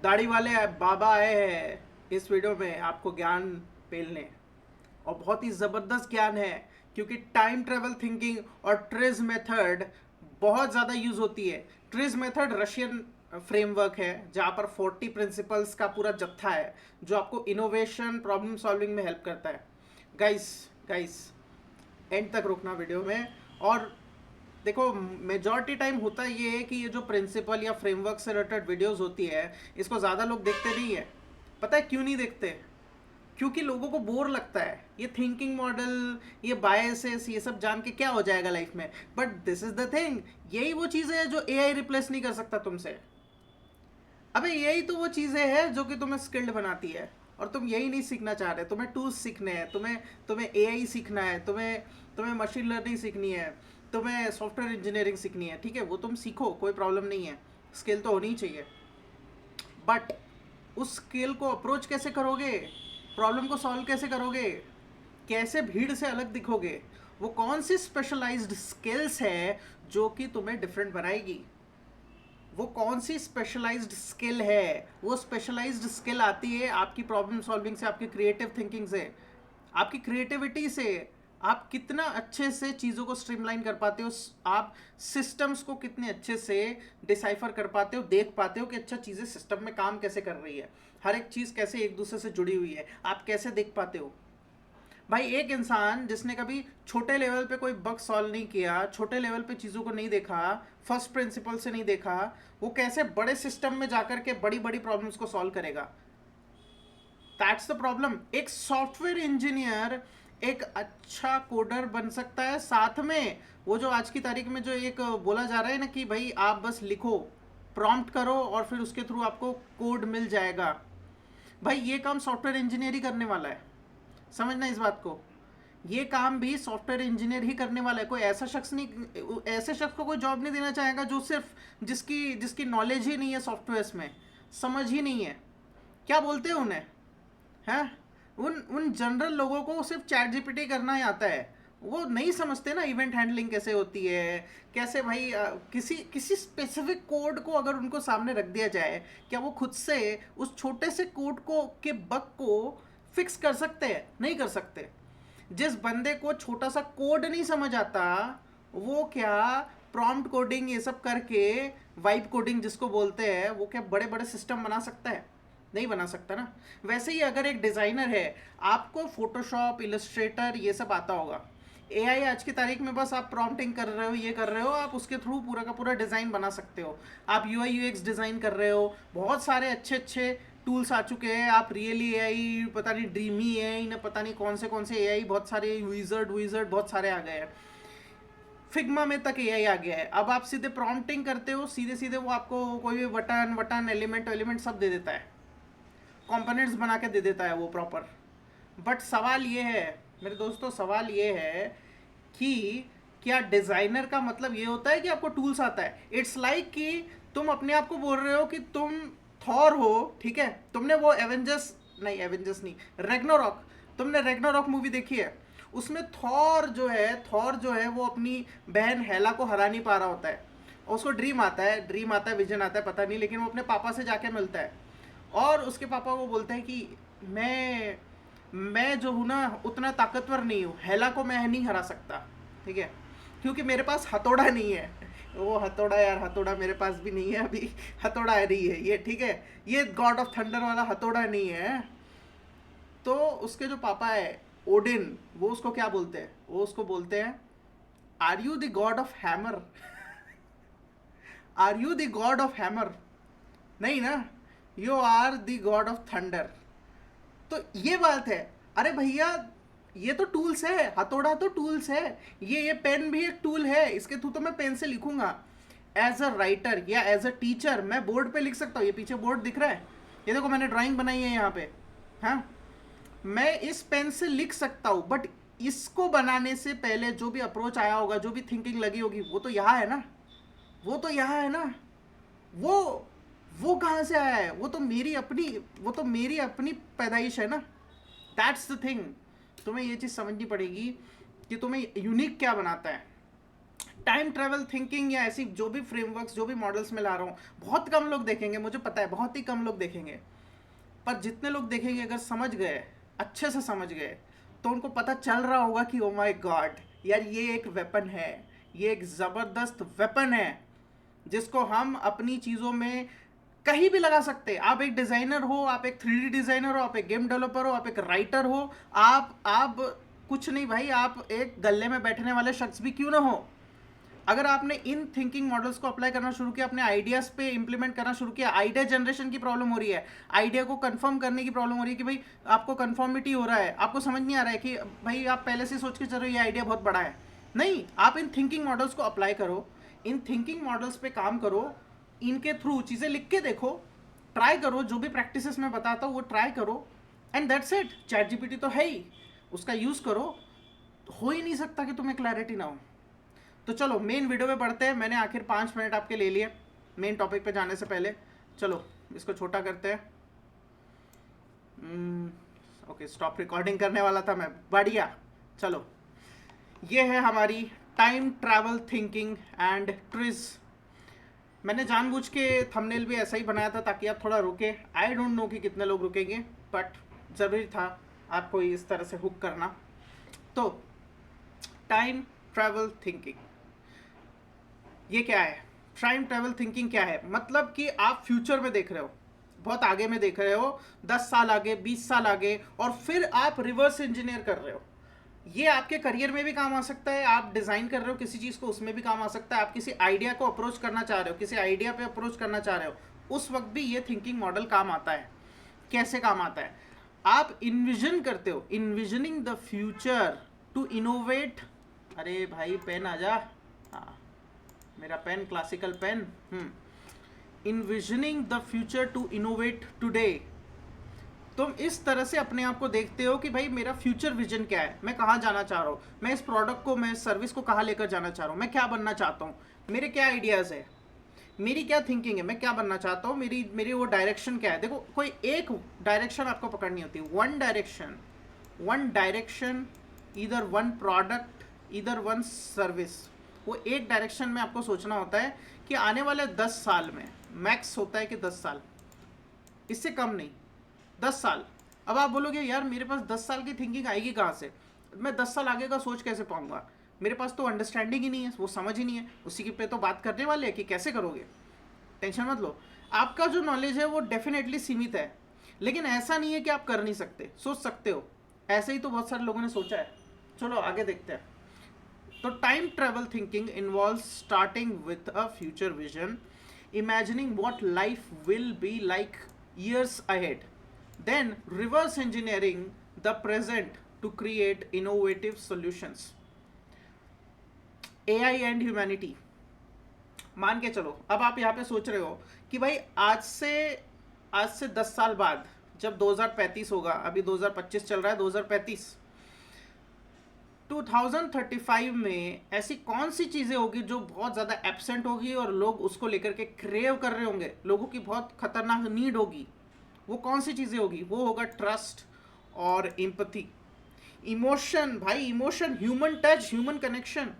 दाढ़ी वाले बाबा आए हैं इस वीडियो में आपको ज्ञान पेलने, और बहुत ही ज़बरदस्त ज्ञान है, क्योंकि टाइम ट्रेवल थिंकिंग और ट्रिज मेथड बहुत ज़्यादा यूज़ होती है। ट्रिज मेथड रशियन फ्रेमवर्क है जहाँ पर 40 प्रिंसिपल्स का पूरा जत्था है जो आपको इनोवेशन प्रॉब्लम सॉल्विंग में हेल्प करता है। गाइस गाइस एंड तक रुकना वीडियो में। और देखो, मेजॉरिटी टाइम होता ये है कि ये जो प्रिंसिपल या फ्रेमवर्क से रिलेटेड वीडियोस होती है इसको ज़्यादा लोग देखते नहीं है। पता है क्यों नहीं देखते? क्योंकि लोगों को बोर लगता है ये थिंकिंग मॉडल, ये बायसेस, ये सब जान के क्या हो जाएगा लाइफ में। But this is the thing, यही वो चीज़ें हैं जो एआई रिप्लेस नहीं कर सकता तुमसे। अबे यही तो वो चीज़ें हैं जो कि तुम्हें स्किल्ड बनाती है, और तुम यही नहीं सीखना चाह रहे। तुम्हें टूल्स सीखने हैं, तुम्हें तुम्हें एआई सीखना है, तुम्हें तुम्हें मशीन लर्निंग सीखनी है, तुम्हें सॉफ्टवेयर इंजीनियरिंग सीखनी है। ठीक है, वो तुम सीखो, कोई प्रॉब्लम नहीं है, स्किल तो होनी ही चाहिए। बट उस स्किल को अप्रोच कैसे करोगे, प्रॉब्लम को सॉल्व कैसे करोगे, कैसे भीड़ से अलग दिखोगे, वो कौन सी स्पेशलाइज्ड स्किल्स है जो कि तुम्हें डिफरेंट बनाएगी। वो कौन सी स्पेशलाइज्ड स्किल है? वो स्पेशलाइज्ड स्किल आती है आपकी प्रॉब्लम सॉल्विंग से, आपकी क्रिएटिव थिंकिंग से, आपकी क्रिएटिविटी से। आप कितना अच्छे से चीज़ों को स्ट्रीमलाइन कर पाते हो, आप सिस्टम्स को कितने अच्छे से डिसाइफर कर पाते हो, देख पाते हो कि अच्छा चीज़ें सिस्टम में काम कैसे कर रही है, हर एक चीज़ कैसे एक दूसरे से जुड़ी हुई है, आप कैसे देख पाते हो। भाई एक इंसान जिसने कभी छोटे लेवल पे कोई बग सॉल्व नहीं किया, छोटे लेवल पे चीज़ों को नहीं देखा, फर्स्ट प्रिंसिपल से नहीं देखा, वो कैसे बड़े सिस्टम में जाकर के बड़ी बड़ी प्रॉब्लम्स को सॉल्व करेगा? That's the problem. एक सॉफ्टवेयर इंजीनियर एक अच्छा कोडर बन सकता है, साथ में वो जो आज की तारीख में जो एक बोला जा रहा है ना कि भाई आप बस लिखो, प्रॉम्प्ट करो और फिर उसके थ्रू आपको कोड मिल जाएगा। भाई ये काम सॉफ्टवेयर इंजीनियर ही करने वाला है, समझना इस बात को। ये काम भी सॉफ्टवेयर इंजीनियर ही करने वाला है। कोई ऐसा शख्स नहीं, ऐसे शख्स को कोई जॉब नहीं देना चाहेगा जो सिर्फ जिसकी जिसकी नॉलेज ही नहीं है सॉफ्टवेयर्स में, समझ ही नहीं है। क्या बोलते हैं उन्हें, हैं? उन उन जनरल लोगों को सिर्फ चैट जीपीटी करना ही आता है। वो नहीं समझते ना इवेंट हैंडलिंग कैसे होती है, कैसे भाई किसी किसी स्पेसिफिक कोड को अगर उनको सामने रख दिया जाए, क्या वो खुद से उस छोटे से कोड को के बग को फिक्स कर सकते हैं? नहीं कर सकते। जिस बंदे को छोटा सा कोड नहीं समझ आता, वो क्या प्रॉम्प्ट कोडिंग ये सब करके, वाइब कोडिंग जिसको बोलते हैं, वो क्या बड़े बड़े सिस्टम बना सकता है? नहीं बना सकता ना। वैसे ही अगर एक डिज़ाइनर है, आपको फोटोशॉप, इलस्ट्रेटर ये सब आता होगा, एआई आज की तारीख में बस आप प्रॉम्प्टिंग कर रहे हो, ये कर रहे हो, आप उसके थ्रू पूरा का पूरा डिज़ाइन बना सकते हो। आप यूआई यूएक्स डिज़ाइन कर रहे हो, बहुत सारे अच्छे अच्छे टूल्स आ चुके हैं। आप रियली एआई, पता नहीं ड्रीमी एआई ना, पता नहीं कौन से एआई, बहुत सारे विजर्ड विजर्ड बहुत सारे आ गए हैं। फिग्मा में तक एआई आ गया है। अब आप सीधे प्रॉम्प्टिंग करते हो, सीधे सीधे वो आपको कोई भी बटन वटन एलिमेंट एलिमेंट सब दे देता है, कंपोनेंट्स बना के दे देता है वो प्रॉपर। बट सवाल ये है मेरे दोस्तों, सवाल ये है कि क्या डिज़ाइनर का मतलब ये होता है कि आपको टूल्स आता है? इट्स लाइक कि तुम अपने आप को बोल रहे हो कि तुम थॉर हो, ठीक है, तुमने वो एवेंजर्स नहीं, रेग्नारॉक, तुमने रेग्नारॉक मूवी देखी है। उसमें थॉर जो है वो अपनी बहन हेला को हरा नहीं पा रहा होता है, और उसको ड्रीम आता है, विजन आता है, पता नहीं, लेकिन वो अपने पापा से जाके मिलता है, और उसके पापा को बोलते हैं कि मैं जो हूँ ना उतना ताकतवर नहीं हूँ, हेला को मैं नहीं हरा सकता, ठीक है, क्योंकि मेरे पास हथौड़ा नहीं है। वो हथौड़ा यार, हथौड़ा मेरे पास भी नहीं है अभी, हथौड़ा नहीं है ये, ठीक है, ये गॉड ऑफ थंडर वाला हथौड़ा नहीं है। तो उसके जो पापा है ओडिन, वो उसको क्या बोलते हैं? वो उसको बोलते हैं, are you the god of hammer? Are you the god of hammer? नहीं ना, you are the god of thunder. तो ये बात है। अरे भैया, ये तो टूल्स है, हथौड़ा तो टूल्स है, ये पेन भी एक टूल है, इसके थ्रू तो मैं पेन से लिखूंगा। एज अ राइटर या एज अ टीचर मैं बोर्ड पे लिख सकता हूँ। ये पीछे बोर्ड दिख रहा है, ये देखो मैंने ड्राइंग बनाई है यहाँ पे, हाँ, मैं इस पेन से लिख सकता हूँ। बट इसको बनाने से पहले जो भी अप्रोच आया होगा, जो भी थिंकिंग लगी होगी, वो तो यहाँ है ना, वो तो यहाँ है ना। वो वो कहाँ से आया है? वो तो मेरी अपनी पैदाइश है ना। That's the thing. तुम्हें ये चीज़ समझनी पड़ेगी कि तुम्हें यूनिक क्या बनाता है। टाइम ट्रेवल थिंकिंग या ऐसी जो भी फ्रेमवर्क्स, जो भी मॉडल्स मैं ला रहा हूँ, बहुत कम लोग देखेंगे, मुझे पता है बहुत ही कम लोग देखेंगे, पर जितने लोग देखेंगे अगर समझ गए, अच्छे से समझ गए, तो उनको पता चल रहा होगा कि ओ माय गॉड यार, ये एक वेपन है, ये एक ज़बरदस्त वेपन है जिसको हम अपनी चीज़ों में कहीं भी लगा सकते हैं। आप एक डिज़ाइनर हो, आप एक 3D डिज़ाइनर हो, आप एक गेम डेवलपर हो, आप एक राइटर हो, आप कुछ नहीं भाई, आप एक गले में बैठने वाले शख्स भी क्यों ना हो, अगर आपने इन थिंकिंग मॉडल्स को अप्लाई करना शुरू किया, अपने आइडियाज़ पे इंप्लीमेंट करना शुरू किया, आइडिया जनरेशन की प्रॉब्लम हो रही है, आइडिया को कंफर्म करने की प्रॉब्लम हो रही है कि भाई आपको कंफर्मिटी हो रहा है, आपको समझ नहीं आ रहा है कि भाई आप पहले से सोच के चलो ये आइडिया बहुत बड़ा है, नहीं, आप इन थिंकिंग मॉडल्स को अप्लाई करो, इन थिंकिंग मॉडल्स पे काम करो, इनके थ्रू चीज़ें लिख के देखो, ट्राई करो, जो भी प्रैक्टिसेस मैं बताता हूँ वो ट्राई करो, and that's it. Chat GPT तो है ही, उसका यूज़ करो, हो ही नहीं सकता कि तुम्हें क्लैरिटी ना हो। तो चलो मेन वीडियो में पढ़ते हैं, मैंने आखिर 5 मिनट आपके ले लिए मेन टॉपिक पे जाने से पहले। चलो इसको छोटा करते हैं। ओके, स्टॉप रिकॉर्डिंग करने वाला था मैं, बढ़िया। चलो, ये है हमारी time travel thinking and trees. मैंने जानबूझ के थंबनेल भी ऐसा ही बनाया था ताकि आप थोड़ा रुके। आई डोंट नो कि कितने लोग रुकेंगे, बट ज़रूरी था आपको इस तरह से हुक करना। तो टाइम ट्रैवल थिंकिंग ये क्या है? टाइम ट्रैवल थिंकिंग क्या है? मतलब कि आप फ्यूचर में देख रहे हो, बहुत आगे में देख रहे हो, 10 साल आगे, 20 साल आगे, और फिर आप रिवर्स इंजीनियर कर रहे हो। ये आपके करियर में भी काम आ सकता है, आप डिज़ाइन कर रहे हो किसी चीज़ को, उसमें भी काम आ सकता है, आप किसी आइडिया को अप्रोच करना चाह रहे हो, किसी आइडिया पे अप्रोच करना चाह रहे हो, उस वक्त भी ये थिंकिंग मॉडल काम आता है। कैसे काम आता है? आप इन्विजन करते हो, envisioning the future to innovate. अरे भाई पेन आ जा, हाँ मेरा pen, classical pen. Envisioning the future to innovate today. तुम इस तरह से अपने आप को देखते हो कि भाई मेरा फ्यूचर विजन क्या है, मैं कहाँ जाना चाह रहा हूँ, मैं इस प्रोडक्ट को, मैं इस सर्विस को कहाँ लेकर जाना चाह रहा हूँ, मैं क्या बनना चाहता हूँ, मेरे क्या आइडियाज़ है, मेरी क्या थिंकिंग है, मैं क्या बनना चाहता हूँ, मेरी मेरी वो डायरेक्शन क्या है। देखो कोई एक डायरेक्शन आपको पकड़नी होती है, वन डायरेक्शन, इधर वन प्रोडक्ट, इधर वन सर्विस। वो एक डायरेक्शन में आपको सोचना होता है कि आने वाले 10 साल में, मैक्स होता है कि 10 साल, इससे कम नहीं, 10 साल। अब आप बोलोगे यार मेरे पास 10 साल की थिंकिंग आएगी कहाँ से, मैं 10 साल आगे का सोच कैसे पाऊंगा, मेरे पास तो अंडरस्टैंडिंग ही नहीं है, वो समझ ही नहीं है, उसी के पे तो बात करने वाले हैं कि कैसे करोगे। टेंशन मत लो, आपका जो नॉलेज है वो डेफिनेटली सीमित है, लेकिन ऐसा नहीं है कि आप कर नहीं सकते, सोच सकते हो। ऐसे ही तो बहुत सारे लोगों ने सोचा है। चलो आगे देखते हैं। तो time travel thinking involve starting with a future vision, imagining what life will be like years ahead, then reverse engineering the present to create innovative solutions. AI and humanity। मान के चलो, अब आप यहाँ पे सोच रहे हो कि भाई आज से 10 साल बाद जब 2035 होगा, अभी 2025 चल रहा है, 2035, 2035 में ऐसी कौन सी चीज़ें होगी जो बहुत ज़्यादा एब्सेंट होगी और लोग उसको लेकर के क्रेव कर रहे होंगे, लोगों की बहुत खतरनाक नीड होगी। वो कौन सी चीज़ें होगी? वो होगा ट्रस्ट और एम्पैथी, इमोशन। भाई emotion, human touch, human connection.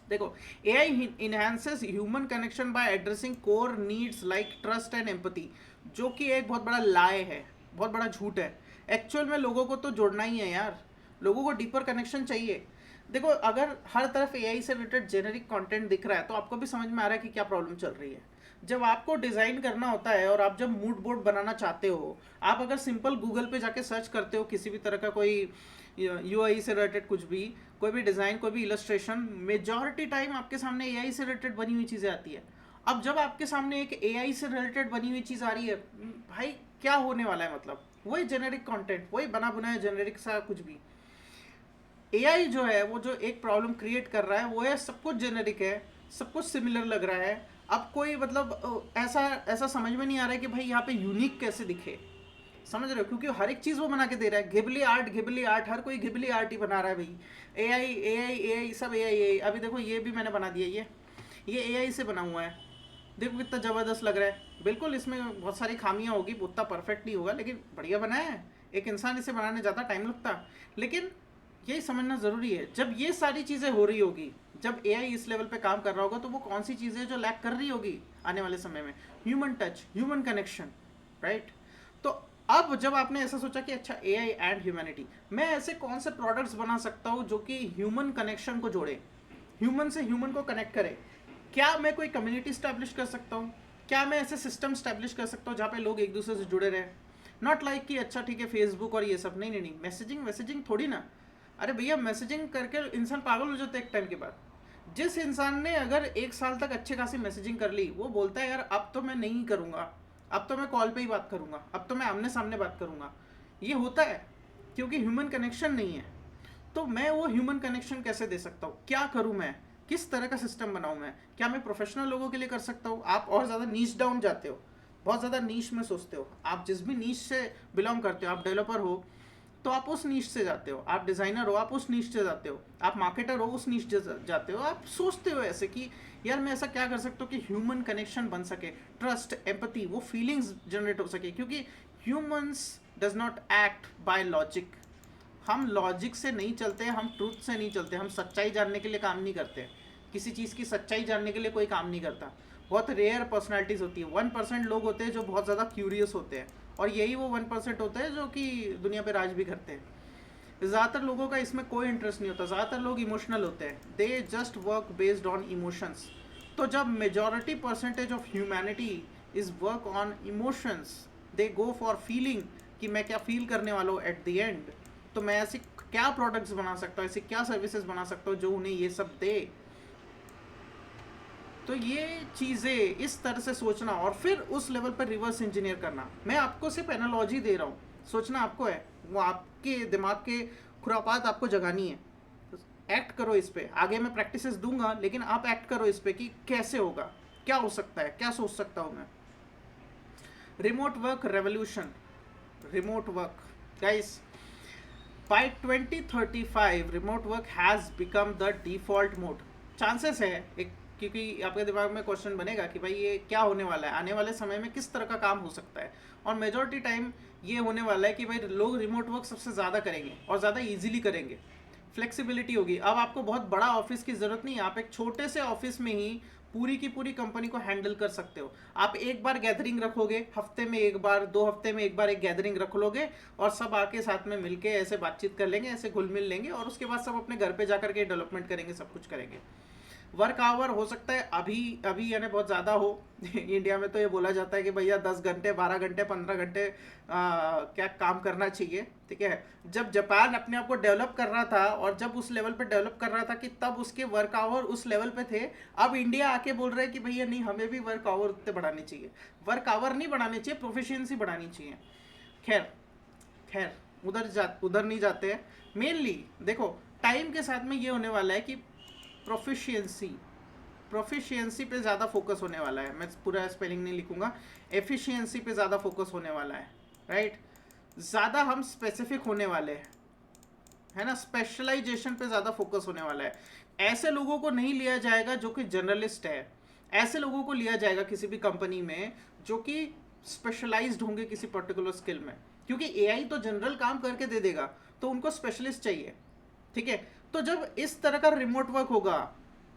देखो, AI enhances human connection by addressing core needs like trust and empathy, जो कि एक बहुत बड़ा लाए है, बहुत बड़ा झूठ है। एक्चुअल में लोगों को तो जोड़ना ही है यार, लोगों को डीपर कनेक्शन चाहिए। देखो, अगर हर तरफ एआई से रिलेटेड जेनेरिक कंटेंट दिख रहा है तो आपको भी समझ में आ रहा है कि क्या प्रॉब्लम चल रही है। जब आपको डिज़ाइन करना होता है और आप जब मूड बोर्ड बनाना चाहते हो, आप अगर सिंपल गूगल पे जाके सर्च करते हो किसी भी तरह का कोई यूआई से रिलेटेड कुछ भी, कोई भी डिज़ाइन, कोई भी इलस्ट्रेशन, मेजॉरिटी टाइम आपके सामने एआई से रिलेटेड बनी हुई चीज़ें आती है। अब जब आपके सामने एक एआई से रिलेटेड बनी हुई चीज़ आ रही है, भाई क्या होने वाला है? मतलब वही जेनेरिक कंटेंट, वही बना बनाया जेनेरिक सा कुछ भी। एआई जो है वो जो एक प्रॉब्लम क्रिएट कर रहा है वो है सब कुछ जेनेरिक है, सब कुछ सिमिलर लग रहा है। अब कोई मतलब ऐसा समझ में नहीं आ रहा है कि भाई यहाँ पे यूनिक कैसे दिखे, समझ रहे हो? क्योंकि हर एक चीज़ वो बना के दे रहा है। घिबली आर्ट, हर कोई घिबली आर्ट ही बना रहा है भाई। एआई सब एआई। अभी देखो ये भी मैंने बना दिया, ये एआई से बना हुआ है, देखो कितना ज़बरदस्त लग रहा है। बिल्कुल इसमें बहुत सारी खामियां होगी, उतना परफेक्ट नहीं होगा, लेकिन बढ़िया बनाया है। एक इंसान इसे बनाने ज़्यादा टाइम लगता, लेकिन यही समझना ज़रूरी है। जब ये सारी चीज़ें हो रही होगी, जब एआई इस लेवल पे काम कर रहा होगा, तो वो कौन सी चीज़ें जो लैक कर रही होगी आने वाले समय में? Human touch, human connection, right? तो अब जब आपने ऐसा सोचा कि अच्छा एआई एंड ह्यूमैनिटी, मैं ऐसे कौन से प्रोडक्ट्स बना सकता हूँ जो कि ह्यूमन कनेक्शन को जोड़े, ह्यूमन से ह्यूमन को कनेक्ट करे? क्या मैं कोई कम्युनिटी स्टैब्लिश कर सकता हूँ? क्या मैं ऐसे सिस्टम स्टैब्लिश कर सकता हूँ जहाँ पे लोग एक दूसरे से जुड़े रहे? नॉट लाइक कि अच्छा ठीक है फेसबुक और ये सब, नहीं नहीं नहीं, मैसेजिंग थोड़ी ना। अरे भैया मैसेजिंग करके इंसान पागल हो जाता है एक टाइम के बाद। जिस इंसान ने अगर 1 साल तक अच्छी खासी मैसेजिंग कर ली, वो बोलता है यार अब तो मैं नहीं करूँगा, अब तो मैं कॉल पे ही बात करूँगा, अब तो मैं आमने सामने बात करूँगा। ये होता है क्योंकि ह्यूमन कनेक्शन नहीं है। तो मैं वो ह्यूमन कनेक्शन कैसे दे सकता हूँ? क्या करूँ मैं? किस तरह का सिस्टम बनाऊँ मैं? क्या मैं प्रोफेशनल लोगों के लिए कर सकता हूँ? आप और ज़्यादा नीच डाउन जाते हो, बहुत ज़्यादा नीच में सोचते हो। आप जिस भी नीच से बिलोंग करते हो, आप डेवलपर हो तो आप उस नीच से जाते हो, आप डिज़ाइनर हो आप उस नीच से जाते हो, आप मार्केटर हो उस नीच से जाते हो। आप सोचते हो ऐसे कि यार मैं ऐसा क्या कर सकता हूँ कि ह्यूमन कनेक्शन बन सके, ट्रस्ट, एम्पैथी, वो फीलिंग्स जनरेट हो सके। क्योंकि humans does not act by logic. हम लॉजिक से नहीं चलते, हम ट्रूथ से नहीं चलते, हम सच्चाई जानने के लिए काम नहीं करते। किसी चीज़ की सच्चाई जानने के लिए कोई काम नहीं करता। बहुत रेयर पर्सनालिटीज़ होती है, 1% लोग होते हैं जो बहुत ज़्यादा क्यूरियस होते हैं, और यही वो 1% होते हैं जो कि दुनिया पे राज भी करते हैं। ज़्यादातर लोगों का इसमें कोई इंटरेस्ट नहीं होता, ज़्यादातर लोग इमोशनल होते हैं, they just work based on emotions. तो जब majority percentage of humanity is work on emotions, they go for feeling कि मैं क्या फील करने वाला हूँ एट द एंड, तो मैं ऐसी क्या प्रोडक्ट्स बना सकता हूँ, ऐसी क्या सर्विसेज बना सकता हूँ जो उन्हें ये सब दे। तो ये चीज़ें इस तरह से सोचना और फिर उस लेवल पर रिवर्स इंजीनियर करना। मैं आपको सिर्फ एनालॉजी दे रहा हूँ, सोचना आपको है, वो आपके दिमाग के खुरापात आपको जगानी है। एक्ट करो इस पे, आगे मैं प्रैक्टिसेस दूंगा लेकिन आप एक्ट करो इस पे कि कैसे होगा, क्या हो सकता है, क्या सोच सकता हूँ मैं। Remote work revolution, remote work guys, by 2035 remote work has become the default mode. Chances है एक, क्योंकि आपके दिमाग में क्वेश्चन बनेगा कि भाई ये क्या होने वाला है, आने वाले समय में किस तरह का काम हो सकता है। और मेजॉरिटी टाइम ये होने वाला है कि भाई लोग रिमोट वर्क सबसे ज़्यादा करेंगे और ज़्यादा ईजिली करेंगे। फ्लेक्सिबिलिटी होगी। अब आपको बहुत बड़ा ऑफिस की ज़रूरत नहीं है, आप एक छोटे से ऑफिस में ही पूरी की पूरी कंपनी को हैंडल कर सकते हो। आप एक बार गैदरिंग रखोगे, हफ्ते में एक बार, 2 हफ्ते में एक बार एक गैदरिंग रख लोगे, और सब आके साथ में मिलके ऐसे बातचीत कर लेंगे, ऐसे घुल मिल लेंगे, और उसके बाद सब अपने घर पे जाकर के डेवलपमेंट करेंगे, सब कुछ करेंगे। वर्क आवर हो सकता है अभी अभी यानी बहुत ज़्यादा हो इंडिया में तो ये बोला जाता है कि भैया 10 घंटे, 12 घंटे, 15 घंटे क्या काम करना चाहिए, ठीक है। जब जापान अपने आप को डेवलप कर रहा था और जब उस लेवल पे डेवलप कर रहा था कि तब उसके वर्क आवर उस लेवल पे थे। अब इंडिया आके बोल रहे हैं कि भैया नहीं, हमें भी वर्क आवर उतने बढ़ाने चाहिए। वर्क आवर नहीं बढ़ाने चाहिए, प्रोफिशिएंसी बढ़ानी चाहिए। खैर खैर, उधर नहीं जाते हैं। मेनली देखो, टाइम के साथ में ये होने वाला है कि प्रोफिशिएंसी प्रोफिशिएंसी पे ज़्यादा फोकस होने वाला है। मैं पूरा स्पेलिंग नहीं लिखूंगा, एफिशिएंसी पे ज़्यादा फोकस होने वाला है, राइट। ज़्यादा हम स्पेसिफिक होने वाले हैं, है ना, स्पेशलाइजेशन पे ज़्यादा फोकस होने वाला है। ऐसे लोगों को नहीं लिया जाएगा जो कि जर्नलिस्ट है, ऐसे लोगों को लिया जाएगा किसी भी कंपनी में जो कि स्पेशलाइज्ड होंगे किसी पर्टिकुलर स्किल में। क्योंकि एआई तो जनरल काम करके दे देगा, तो उनको स्पेशलिस्ट चाहिए, ठीक है। तो जब इस तरह का रिमोट वर्क होगा,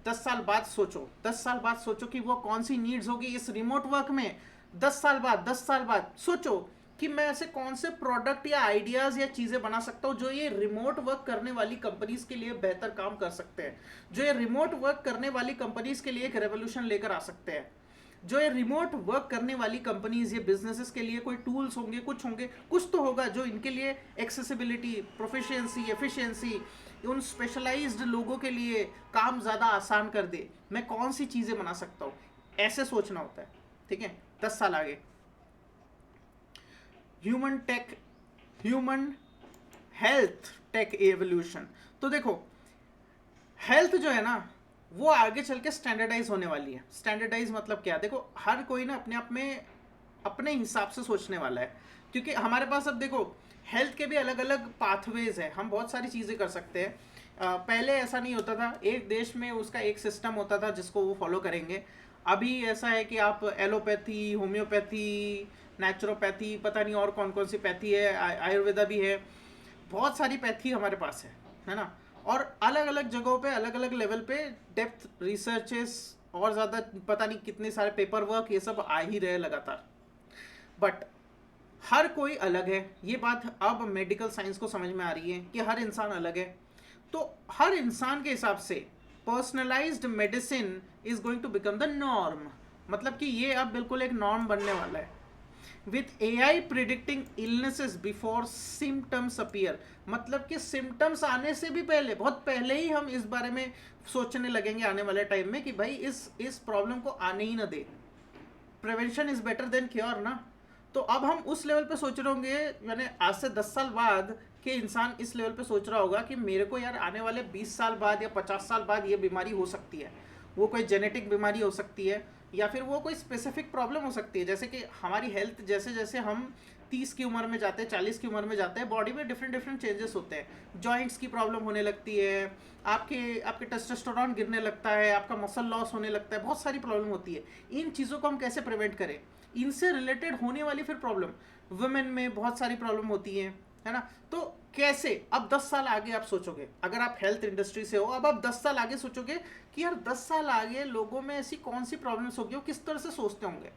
10 साल बाद सोचो, 10 साल बाद सोचो कि वो कौन सी नीड्स होगी इस रिमोट वर्क में। 10 साल बाद, 10 साल बाद सोचो कि मैं ऐसे कौन से प्रोडक्ट या आइडियाज या चीजें बना सकता हूँ जो ये रिमोट वर्क करने वाली कंपनीज के लिए बेहतर काम कर सकते हैं, जो ये रिमोट वर्क करने वाली कंपनीज के लिए एक रेवोल्यूशन लेकर आ सकते हैं, जो ये रिमोट वर्क करने वाली कंपनीज, ये बिजनेसेस के लिए कोई टूल्स होंगे, कुछ तो होगा जो इनके लिए एक्सेसिबिलिटी, प्रोफिशिएंसी, एफिशिएंसी, उन स्पेशलाइज्ड लोगों के लिए काम ज़्यादा आसान कर दे। मैं कौन सी चीज़ें बना सकता हूँ, ऐसे सोचना होता है, ठीक है। 10 साल आगे ह्यूमन हेल्थ टेक एवोल्यूशन। तो देखो, हेल्थ जो है ना, वो आगे चल के स्टैंडर्डाइज होने वाली है। स्टैंडर्डाइज मतलब क्या? देखो, हर कोई ना अपने आप में अपने हिसाब से सोचने वाला है। क्योंकि हमारे पास अब देखो, हेल्थ के भी अलग अलग पाथवेज है, हम बहुत सारी चीज़ें कर सकते हैं। पहले ऐसा नहीं होता था, एक देश में उसका एक सिस्टम होता था जिसको वो फॉलो करेंगे। अभी ऐसा है कि आप एलोपैथी, होम्योपैथी, नेचुरोपैथी, पता नहीं और कौन कौन सी पैथी है, आयुर्वेदा भी है, बहुत सारी पैथी हमारे पास है। है ना। और अलग अलग जगहों पे अलग अलग लेवल पे डेप्थ रिसर्चेस और ज़्यादा पता नहीं कितने सारे पेपर वर्क ये सब आ ही रहे लगातार। बट हर कोई अलग है, ये बात अब मेडिकल साइंस को समझ में आ रही है कि हर इंसान अलग है। तो हर इंसान के हिसाब से personalised medicine is going to become the norm. मतलब कि ये अब बिल्कुल एक नॉर्म बनने वाला है। With AI predicting illnesses before symptoms appear. मतलब कि सिम्टम्स आने से भी पहले, बहुत पहले ही हम इस बारे में सोचने लगेंगे आने वाले टाइम में कि भाई इस प्रॉब्लम को आने ही ना दे। Prevention is better than cure ना। तो अब हम उस लेवल पे सोच रहे होंगे, यानी आज से 10 साल बाद के इंसान इस लेवल पे सोच रहा होगा कि मेरे को यार आने वाले 20 साल बाद या 50 साल बाद ये बीमारी हो सकती है। वो कोई जेनेटिक बीमारी हो सकती है या फिर वो कोई स्पेसिफिक प्रॉब्लम हो सकती है। जैसे कि हमारी हेल्थ जैसे जैसे हम 30 की उम्र में जाते हैं, 40 की उम्र में जाते हैं, बॉडी में डिफरेंट डिफरेंट चेंजेस होते हैं। जॉइंट्स की प्रॉब्लम होने लगती है, आपके आपके टेस्टोस्टेरोन गिरने लगता है, आपका मसल लॉस होने लगता है, बहुत सारी प्रॉब्लम होती है। इन चीज़ों को हम कैसे प्रिवेंट करें? इनसे रिलेटेड होने वाली फिर प्रॉब्लम, वुमेन में बहुत सारी प्रॉब्लम होती है ना। तो कैसे अब 10 साल आगे आप सोचोगे, अगर आप हेल्थ इंडस्ट्री से हो, अब आप 10 साल आगे सोचोगे कि यार 10 साल आगे लोगों में ऐसी कौन सी प्रॉब्लम्स होगी, वो किस तरह से सोचते होंगे,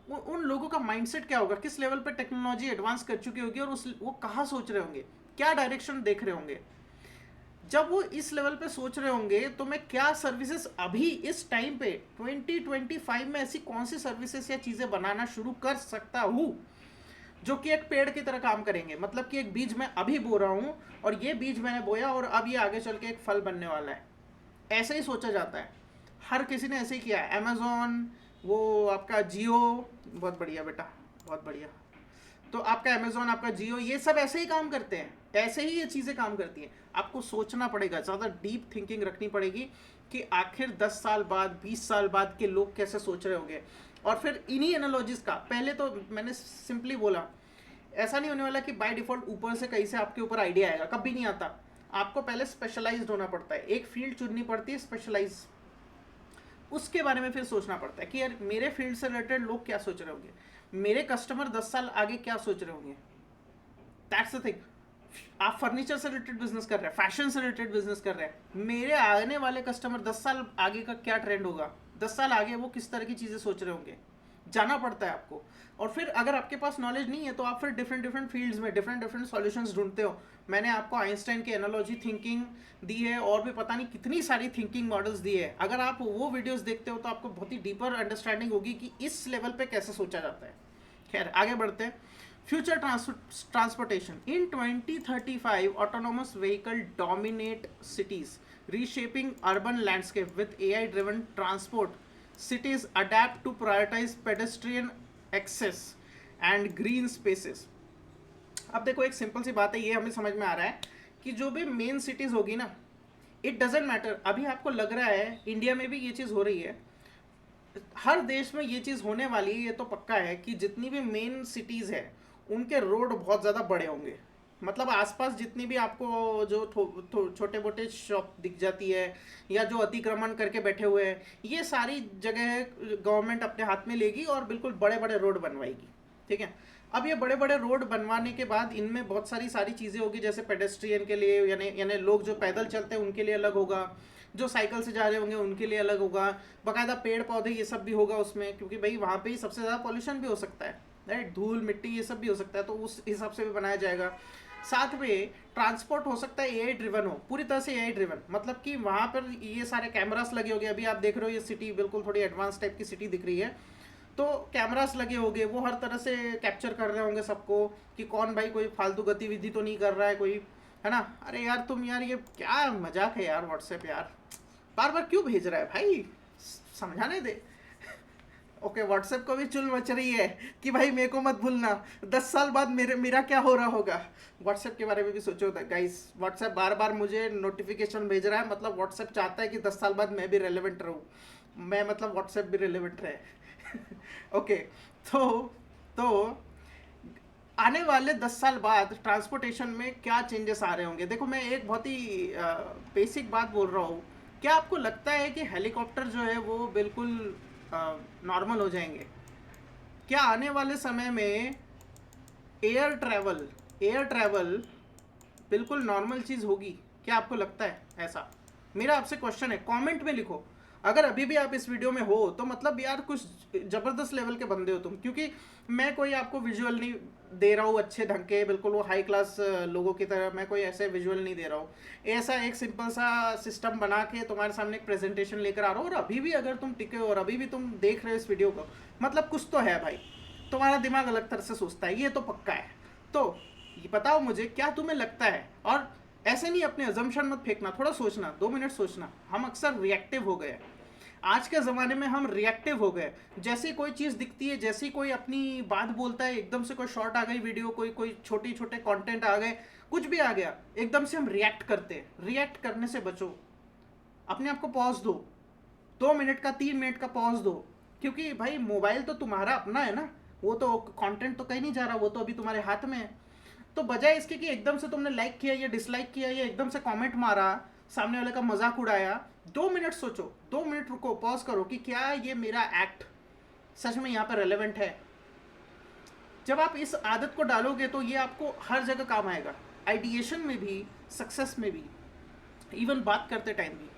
उन लोगों का माइंडसेट क्या होगा, किस लेवल पे टेक्नोलॉजी एडवांस कर चुकी होगी और वो कहाँ सोच रहे होंगे, क्या डायरेक्शन देख रहे होंगे। जब वो इस लेवल पे सोच रहे होंगे तो मैं क्या सर्विसेज अभी इस टाइम पे 2025 में ऐसी कौन सी सर्विसेज या चीज़ें बनाना शुरू कर सकता हूँ जो कि एक पेड़ की तरह काम करेंगे। मतलब कि एक बीज मैं अभी बो रहा हूँ और ये बीज मैंने बोया और अब ये आगे चल के एक फल बनने वाला है। ऐसे ही सोचा जाता है, हर किसी ने ऐसे ही किया है। अमेजोन, वो आपका जियो, बहुत बढ़िया बेटा, बहुत बढ़िया। तो आपका अमेजोन, आपका जियो, ये सब ऐसे ही काम करते हैं, ऐसे ही ये चीज़ें काम करती हैं। आपको सोचना पड़ेगा, ज़्यादा डीप थिंकिंग रखनी पड़ेगी कि आखिर 10 साल बाद, 20 साल बाद के लोग कैसे सोच रहे होंगे। और फिर इन्हीं एनालॉजीज का, पहले तो मैंने सिंपली बोला, ऐसा नहीं होने वाला कि बाय डिफॉल्ट ऊपर से कहीं से आपके ऊपर आइडिया आएगा, कभी नहीं आता। आपको पहले स्पेशलाइज्ड होना पड़ता है, एक फील्ड चुननी पड़ती है स्पेशलाइज, उसके बारे में फिर सोचना पड़ता है कि यार मेरे फील्ड से रिलेटेड लोग क्या सोच रहे होंगे, मेरे कस्टमर 10 साल आगे क्या सोच रहे होंगे। That's the thing. आप फर्नीचर से रिलेटेड बिजनेस कर रहे हैं, फैशन से रिलेटेड बिजनेस कर रहे हैं, मेरे आने वाले कस्टमर 10 साल आगे का क्या ट्रेंड होगा, 10 साल आगे वो किस तरह की चीज़ें सोच रहे होंगे, जाना पड़ता है आपको। और फिर अगर आपके पास नॉलेज नहीं है तो आप फिर डिफरेंट डिफरेंट फील्ड्स में डिफरेंट डिफरेंट सॉल्यूशंस ढूंढते हो। मैंने आपको आइंस्टाइन की एनालॉजी थिंकिंग दी है और भी पता नहीं कितनी सारी थिंकिंग मॉडल्स दी है। अगर आप वो वीडियोस देखते हो तो आपको बहुत ही डीपर अंडरस्टैंडिंग होगी कि इस लेवल पे कैसे सोचा जाता है। खैर आगे बढ़ते हैं। Future transportation in 2035 autonomous vehicle dominate cities reshaping urban landscape with AI driven transport. Cities adapt to prioritize pedestrian access and green spaces. अब देखो एक सिंपल सी बात है, ये हमें समझ में आ रहा है कि जो भी मेन सिटीज होगी ना, इट डजेंट मैटर। अभी आपको लग रहा है इंडिया में भी ये चीज़ हो रही है, हर देश में ये चीज़ होने वाली है, ये तो पक्का है कि जितनी भी मेन सिटीज़ है उनके रोड बहुत ज़्यादा बड़े होंगे। मतलब आसपास जितनी भी आपको जो छोटे मोटे शॉप दिख जाती है या जो अतिक्रमण करके बैठे हुए हैं, ये सारी जगह गवर्नमेंट अपने हाथ में लेगी और बिल्कुल बड़े बड़े रोड बनवाएगी। ठीक है। अब ये बड़े बड़े रोड बनवाने के बाद इनमें बहुत सारी चीज़ें होगी, जैसे पेडेस्ट्रियन के लिए यानी लोग जो पैदल चलते हैं उनके लिए अलग होगा, जो साइकिल से जा रहे होंगे उनके लिए अलग होगा, बाकायदा पेड़ पौधे ये सब भी होगा उसमें, क्योंकि भाई वहाँ पे ही सबसे ज़्यादा पॉल्यूशन भी हो सकता है, राइट, धूल मिट्टी ये सब भी हो सकता है, तो उस हिसाब से भी बनाया जाएगा। साथ में ट्रांसपोर्ट हो सकता है एआई ड्रिवन हो, पूरी तरह से एआई ड्रिवन, मतलब कि वहाँ पर ये सारे कैमरास लगे होंगे। अभी आप देख रहे हो ये सिटी बिल्कुल थोड़ी एडवांस टाइप की सिटी दिख रही है, तो कैमरास लगे होंगे, वो हर तरह से कैप्चर कर रहे होंगे सबको कि कौन भाई कोई फालतू गतिविधि तो नहीं कर रहा है कोई, है ना। अरे यार तुम यार ये क्या मजाक है यार, व्हाट्सएप यार बार बार क्यों भेज रहा है भाई, समझाने दे। ओके व्हाट्सएप को भी चुल मच रही है कि भाई मेरे को मत भूलना, 10 साल बाद मेरा क्या हो रहा होगा। व्हाट्सएप के बारे में भी सोचो गाइस, व्हाट्सएप बार बार मुझे नोटिफिकेशन भेज रहा है, मतलब व्हाट्सएप चाहता है कि 10 साल बाद मैं भी रेलेवेंट रहूँ, मैं मतलब व्हाट्सएप भी रेलेवेंट रहे। ओके तो आने वाले 10 साल बाद ट्रांसपोर्टेशन में क्या चेंजेस आ रहे होंगे। देखो मैं एक बहुत ही बेसिक बात बोल रहा हूँ, क्या आपको लगता है कि हेलीकॉप्टर जो है वो बिल्कुल नॉर्मल हो जाएंगे? क्या आने वाले समय में एयर ट्रैवल बिल्कुल नॉर्मल चीज़ होगी? क्या आपको लगता है ऐसा? मेरा आपसे क्वेश्चन है, कमेंट में लिखो। अगर अभी भी आप इस वीडियो में हो तो मतलब यार कुछ ज़बरदस्त लेवल के बंदे हो तुम, क्योंकि मैं कोई आपको विजुअल नहीं दे रहा हूँ अच्छे ढंग के, बिल्कुल वो हाई क्लास लोगों की तरह मैं कोई ऐसे विजुअल नहीं दे रहा हूँ। ऐसा एक सिंपल सा सिस्टम बना के तुम्हारे सामने एक प्रेजेंटेशन लेकर आ रहा हूँ, और अभी भी अगर तुम टिके हो और अभी भी तुम देख रहे हो इस वीडियो को, मतलब कुछ तो है भाई, तुम्हारा दिमाग अलग तरह से सोचता है, ये तो पक्का है। तो ये बताओ मुझे, क्या तुम्हें लगता है? और ऐसे नहीं अपने अजम्पशन मत फेंकना, थोड़ा सोचना, 2 मिनट सोचना। हम अक्सर रिएक्टिव हो गए, आज के ज़माने में हम रिएक्टिव हो गए। जैसे कोई चीज़ दिखती है, जैसी कोई अपनी बात बोलता है, एकदम से कोई शॉर्ट आ गई वीडियो, कोई कोई छोटे छोटे कंटेंट आ गए, कुछ भी आ गया, एकदम से हम रिएक्ट करते हैं। रिएक्ट करने से बचो, अपने आप को पॉज दो, 2 मिनट का 3 मिनट का पॉज दो, क्योंकि भाई मोबाइल तो तुम्हारा अपना है ना, वो तो कंटेंट तो कहीं नहीं जा रहा, वो तो अभी तुम्हारे हाथ में है। तो बजाय इसके कि एकदम से तुमने लाइक किया या डिसलाइक किया या एकदम से कमेंट मारा, सामने वाले का मजाक उड़ाया, 2 मिनट सोचो, 2 मिनट रुको, पॉज करो कि क्या ये मेरा एक्ट सच में यहाँ पर रेलेवेंट है। जब आप इस आदत को डालोगे तो ये आपको हर जगह काम आएगा, आइडिएशन में भी, सक्सेस में भी, इवन बात करते टाइम भी।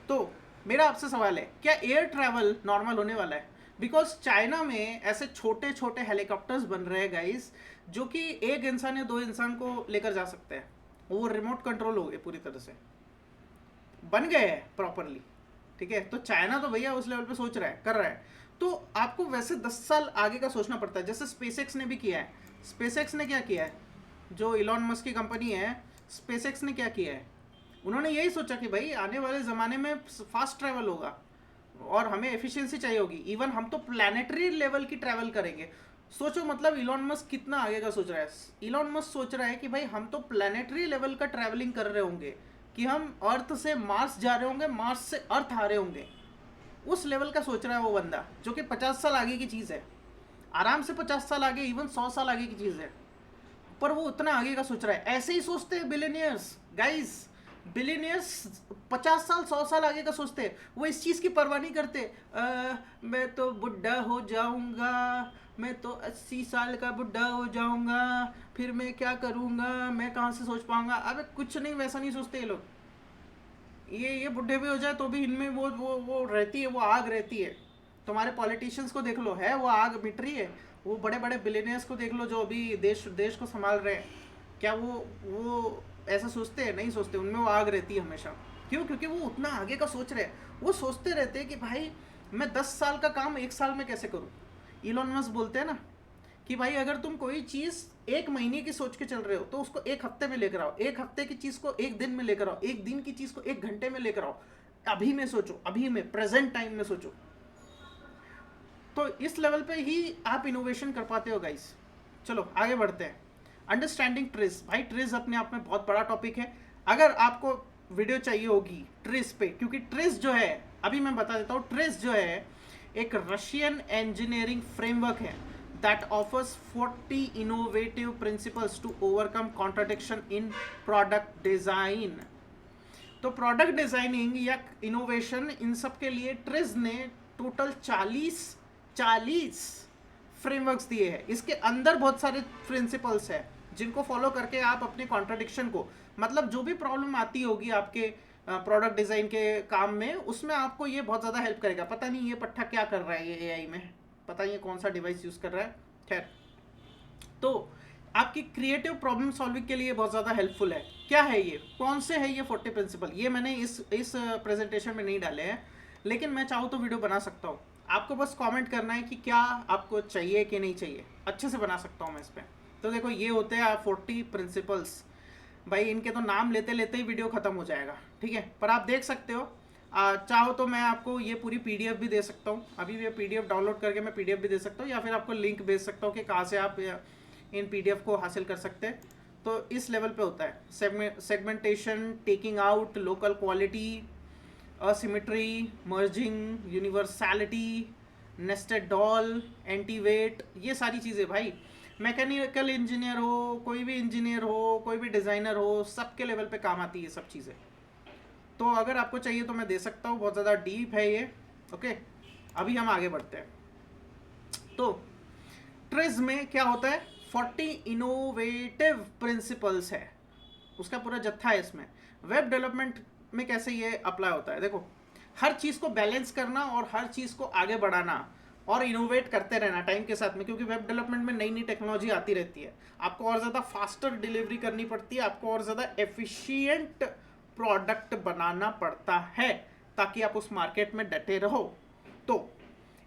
तो मेरा आपसे सवाल है, क्या एयर ट्रैवल नॉर्मल होने वाला है? बिकॉज चाइना में ऐसे छोटे छोटे हेलीकॉप्टर्स बन रहे हैं गाइस, जो कि एक इंसान या 2 इंसान को लेकर जा सकते हैं। वो रिमोट कंट्रोल हो गए, पूरी तरह से बन गए हैं प्रॉपरली। ठीक है, तो चाइना तो भैया उस लेवल पे सोच रहा है, कर रहा है। तो आपको वैसे 10 साल आगे का सोचना पड़ता है, जैसे स्पेसएक्स ने भी किया है। स्पेसएक्स ने क्या किया है, जो इलॉन मस्क की कंपनी है, स्पेसएक्स ने क्या किया है, उन्होंने यही सोचा कि भाई आने वाले ज़माने में फास्ट ट्रैवल होगा और हमें एफिशिएंसी चाहिए होगी, इवन हम तो प्लानिटरी लेवल की ट्रैवल करेंगे। सोचो मतलब इलॉन मस्क कितना आगे का सोच रहा है। इलॉन मस्क सोच रहा है कि भाई हम तो प्लानिटरी लेवल का ट्रैवलिंग कर रहे होंगे, कि हम अर्थ से मार्स जा रहे होंगे, मार्स से अर्थ आ रहे होंगे। उस लेवल का सोच रहा है वो बंदा, जो कि 50 साल आगे की चीज़ है, आराम से 50 साल आगे, इवन 100 साल आगे की चीज़ है, पर वो उतना आगे का सोच रहा है। ऐसे ही सोचते हैं बिलियनियर्स गाइस। बिलियनियर्स 50 साल 100 साल आगे का सोचते हैं, वो इस चीज़ की परवाह नहीं करते। मैं तो बुढ़ा हो जाऊंगा, मैं तो 80 साल का बुढ़ा हो जाऊंगा, फिर मैं क्या करूंगा, मैं कहाँ से सोच पाऊंगा। अबे कुछ नहीं, वैसा नहीं सोचते ये लोग। ये बुढ़े भी हो जाए तो भी इनमें वो रहती है, वो आग रहती है। तुम्हारे पॉलिटिशियंस को देख लो, है वो आग मिट रही है। वो बड़े बड़े बिलियनियर्स को देख लो जो अभी देश देश को संभाल रहे हैं, क्या वो ऐसा सोचते हैं? नहीं सोचते, उनमें वो आग रहती है हमेशा। क्यों? क्योंकि वो उतना आगे का सोच रहे हैं। वो सोचते रहते हैं कि भाई मैं 10 साल का काम 1 साल में कैसे करूँ। इलॉन मस्क बोलते हैं ना कि भाई अगर तुम कोई चीज़ 1 महीने की सोच के चल रहे हो तो उसको 1 हफ्ते में लेकर आओ, 1 हफ्ते की चीज़ को 1 दिन में लेकर आओ, 1 दिन की चीज़ को 1 घंटे में लेकर आओ। अभी में सोचो, अभी में, प्रेजेंट टाइम में सोचो। तो इस लेवल पे ही आप इनोवेशन कर पाते हो गाइस। चलो आगे बढ़ते हैं। Understanding trees. भाई ट्रिज अपने आप में बहुत बड़ा टॉपिक है। अगर आपको वीडियो चाहिए होगी ट्रिज पे, क्योंकि ट्रिज जो है, अभी मैं बता देता हूँ, ट्रिज जो है एक रशियन इंजीनियरिंग फ्रेमवर्क है that offers 40 innovative principles to overcome contradiction in product design। तो प्रोडक्ट डिजाइनिंग या इनोवेशन, इन सब के लिए ट्रिज ने टोटल 40 फ्रेमवर्क्स दिए हैं। इसके अंदर बहुत सारे प्रिंसिपल्स हैं जिनको फॉलो करके आप अपने कॉन्ट्रडिक्शन को, मतलब जो भी प्रॉब्लम आती होगी आपके प्रोडक्ट डिज़ाइन के काम में, उसमें आपको ये बहुत ज़्यादा हेल्प करेगा। पता नहीं ये पट्टा क्या कर रहा है ये एआई में, पता नहीं ये कौन सा डिवाइस यूज़ कर रहा है, खैर। तो आपकी क्रिएटिव प्रॉब्लम सॉल्विंग के लिए बहुत ज़्यादा हेल्पफुल है। क्या है ये, कौन से है ये 40 प्रिंसिपल? ये मैंने इस प्रेजेंटेशन में नहीं डाले हैं, लेकिन मैं चाहूँ तो वीडियो बना सकता हूँ। आपको बस कमेंट करना है कि क्या आपको चाहिए कि नहीं चाहिए, अच्छे से बना सकता हूँ मैं इस पर। तो देखो ये होते हैं 40 प्रिंसिपल्स। भाई इनके तो नाम लेते लेते ही वीडियो ख़त्म हो जाएगा, ठीक है, पर आप देख सकते हो। चाहो तो मैं आपको ये पूरी पीडीएफ भी दे सकता हूँ, अभी ये पीडीएफ डाउनलोड करके मैं पीडीएफ भी दे सकता हूँ, या फिर आपको लिंक भेज सकता हूँ कि कहाँ से आप इन पीडीएफ को हासिल कर सकते हैं। तो इस लेवल पे होता है segmentation, taking out, local quality, asymmetry, merging, universality, nested doll, anti weight, ये सारी चीज़ें भाई मैकेनिकल इंजीनियर हो, कोई भी इंजीनियर हो, कोई भी डिज़ाइनर हो, सबके लेवल पे काम आती है सब चीज़ें। तो अगर आपको चाहिए तो मैं दे सकता हूँ, बहुत ज़्यादा डीप है ये। ओके, अभी हम आगे बढ़ते हैं। तो ट्रिज में क्या होता है, 40 इनोवेटिव प्रिंसिपल्स है। उसका पूरा जत्था है इसमें। वेब डेवलपमेंट में कैसे ये अप्लाई होता है, देखो हर चीज़ को बैलेंस करना और हर चीज़ को आगे बढ़ाना और इनोवेट करते रहना टाइम के साथ में, क्योंकि वेब डेवलपमेंट में नई नई टेक्नोलॉजी आती रहती है। आपको और ज़्यादा फास्टर डिलीवरी करनी पड़ती है, आपको और ज़्यादा एफिशिएंट प्रोडक्ट बनाना पड़ता है ताकि आप उस मार्केट में डटे रहो। तो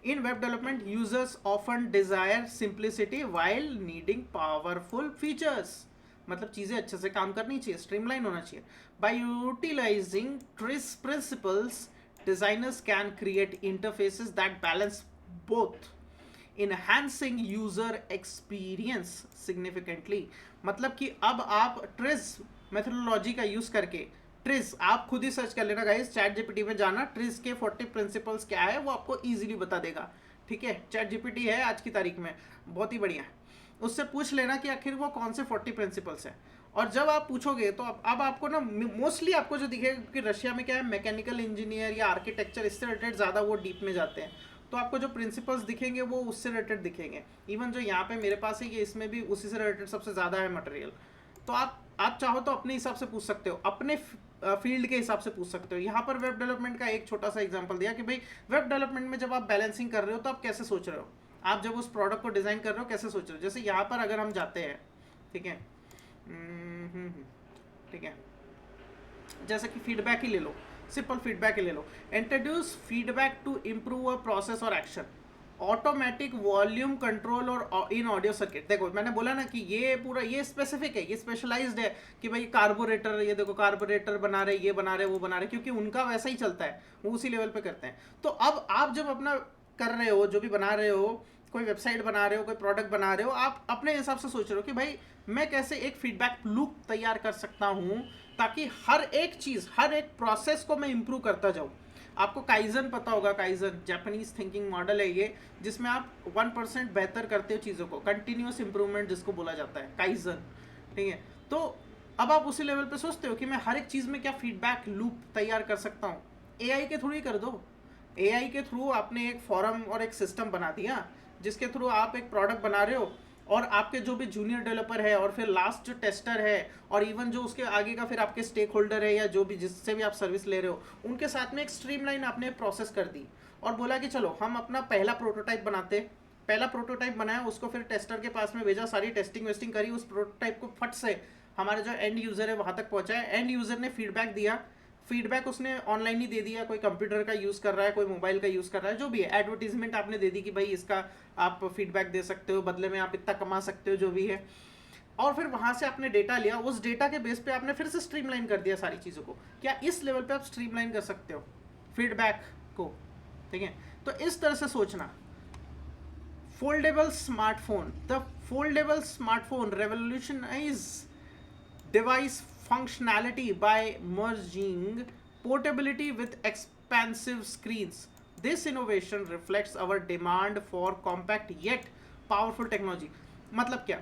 in web development users often desire simplicity while needing powerful features, मतलब चीज़ें अच्छे से काम करनी चाहिए, स्ट्रीमलाइन होना चाहिए। By utilising TRIZ principles designers can create interfaces that balance both, enhancing user experience significantly। मतलब कि अब आप ट्रिस मेथोडोलॉजी का यूज करके, ट्रिस आप खुद ही सर्च कर लेना गाइस, चैट जीपीटी में जाना, ट्रिस के 40 प्रिंसिपल्स क्या है वो आपको इजीली बता देगा। ठीक है, चैट जीपीटी है आज की तारीख में बहुत ही बढ़िया है, उससे पूछ लेना कि आखिर वो कौन से 40 प्रिंसिपल्स हैं। और जब आप पूछोगे तो अब आपको ना मोस्टली आपको जो दिखेगा कि रशिया में क्या है, मैकेनिकल इंजीनियर या आर्किटेक्चर इससे रिलेटेड ज़्यादा वो डीप में जाते हैं, तो आपको जो प्रिंसिपल्स दिखेंगे वो उससे रिलेटेड दिखेंगे। इवन जो यहाँ पे मेरे पास है ये इसमें भी उसी से रिलेटेड सबसे ज़्यादा है मटेरियल। तो आप चाहो तो अपने हिसाब से पूछ सकते हो, अपने फील्ड के हिसाब से पूछ सकते हो। यहाँ पर वेब डेवलपमेंट का एक छोटा सा एग्जाम्पल दिया कि भाई वेब डेवलपमेंट में जब आप बैलेंसिंग कर रहे हो तो आप कैसे सोच रहे हो, आप जब उस प्रोडक्ट को डिज़ाइन कर रहे हो कैसे सोच रहे हो। जैसे यहाँ पर अगर हम जाते हैं, ठीक है, ठीक है, जैसे कि फीडबैक ही ले लो, सिंपल फीडबैक ही ले लो। Introduce feedback to improve a process और एक्शन, ऑटोमेटिक वॉल्यूम कंट्रोल और इन ऑडियो सर्किट। देखो मैंने बोला ना कि ये पूरा ये स्पेसिफिक है, ये स्पेशलाइज्ड है कि भाई कार्बोरेटर, ये देखो कार्बोरेटर बना रहे, ये बना रहे, वो बना रहे, क्योंकि उनका वैसा ही चलता है, वो उसी लेवल पे करते हैं। तो अब आप जब अपना कर रहे हो, जो भी बना रहे हो, कोई वेबसाइट बना रहे हो, कोई प्रोडक्ट बना रहे हो, आप अपने हिसाब से सोच रहे हो कि भाई मैं कैसे एक फीडबैक लूप तैयार कर सकता हूँ ताकि हर एक चीज़, हर एक प्रोसेस को मैं इंप्रूव करता जाऊँ। आपको काइजन पता होगा, काइजन जापानीज थिंकिंग मॉडल है ये, जिसमें आप 1% बेहतर करते हो चीज़ों को, कंटिन्यूस इंप्रूवमेंट जिसको बोला जाता है, काइजन। ठीक है, तो अब आप उसी लेवल पे सोचते हो कि मैं हर एक चीज़ में क्या फीडबैक लूप तैयार कर सकता हूँ। एआई के थ्रू ही कर दो। एआई के थ्रू आपने एक फॉरम और एक सिस्टम बना दिया जिसके थ्रू आप एक प्रोडक्ट बना रहे हो, और आपके जो भी जूनियर डेवलपर है और फिर लास्ट जो टेस्टर है और इवन जो उसके आगे का फिर आपके स्टेक होल्डर है या जो भी जिससे भी आप सर्विस ले रहे हो, उनके साथ में एक स्ट्रीमलाइन आपने प्रोसेस कर दी और बोला कि चलो हम अपना पहला प्रोटोटाइप बनाते। पहला प्रोटोटाइप बनाया, उसको फिर टेस्टर के पास में भेजा, सारी टेस्टिंग वेस्टिंग करी, उस प्रोटोटाइप को फट से हमारे जो एंड यूज़र है वहाँ तक पहुँचाया, एंड यूज़र ने फीडबैक दिया, फीडबैक उसने ऑनलाइन ही दे दिया, कोई कंप्यूटर का यूज़ कर रहा है, कोई मोबाइल का यूज़ कर रहा है, जो भी है, एडवर्टीजमेंट आपने दे दी कि भाई इसका आप फीडबैक दे सकते हो, बदले में आप इतना कमा सकते हो, जो भी है। और फिर वहाँ से आपने डेटा लिया, उस डेटा के बेस पे आपने फिर से स्ट्रीमलाइन कर दिया सारी चीज़ों को। क्या इस लेवल पे आप स्ट्रीमलाइन कर सकते हो फीडबैक को? ठीक है, तो इस तरह से सोचना। Foldable smartphone, the foldable smartphone revolutionise device functionality by merging portability with expansive screens. This innovation reflects our demand for compact yet powerful technology। मतलब क्या,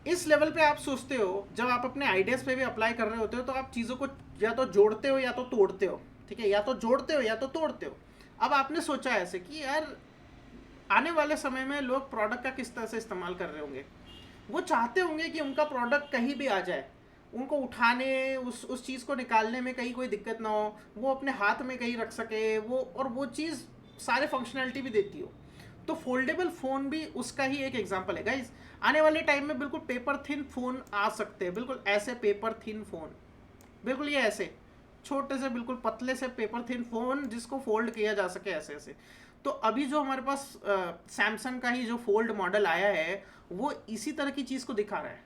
इस लेवल पे आप सोचते हो, जब आप अपने आइडियाज़ पे भी अप्लाई कर रहे होते हो तो आप चीज़ों को या तो जोड़ते हो या तो तोड़ते हो। ठीक है, या तो जोड़ते हो या तो तोड़ते हो। अब आपने सोचा ऐसे कि यार आने वाले समय में लोग प्रोडक्ट का किस तरह से इस्तेमाल कर रहे होंगे, वो चाहते होंगे कि उनका प्रोडक्ट कहीं भी आ जाए, उनको उठाने, उस चीज़ को निकालने में कहीं कोई दिक्कत ना हो, वो अपने हाथ में कहीं रख सके वो, और वो चीज़ सारे फंक्शनैलिटी भी देती हो। तो फोल्डेबल फ़ोन भी उसका ही एक एग्जांपल है गाइस। आने वाले टाइम में बिल्कुल पेपर थिन फ़ोन आ सकते हैं, बिल्कुल ऐसे पेपर थिन फ़ोन, बिल्कुल ये ऐसे छोटे से बिल्कुल पतले से पेपर थिन फ़ोन जिसको फोल्ड किया जा सके, ऐसे ऐसे। तो अभी जो हमारे पास सैमसंग का ही जो फोल्ड मॉडल आया है वो इसी तरह की चीज़ को दिखा रहा है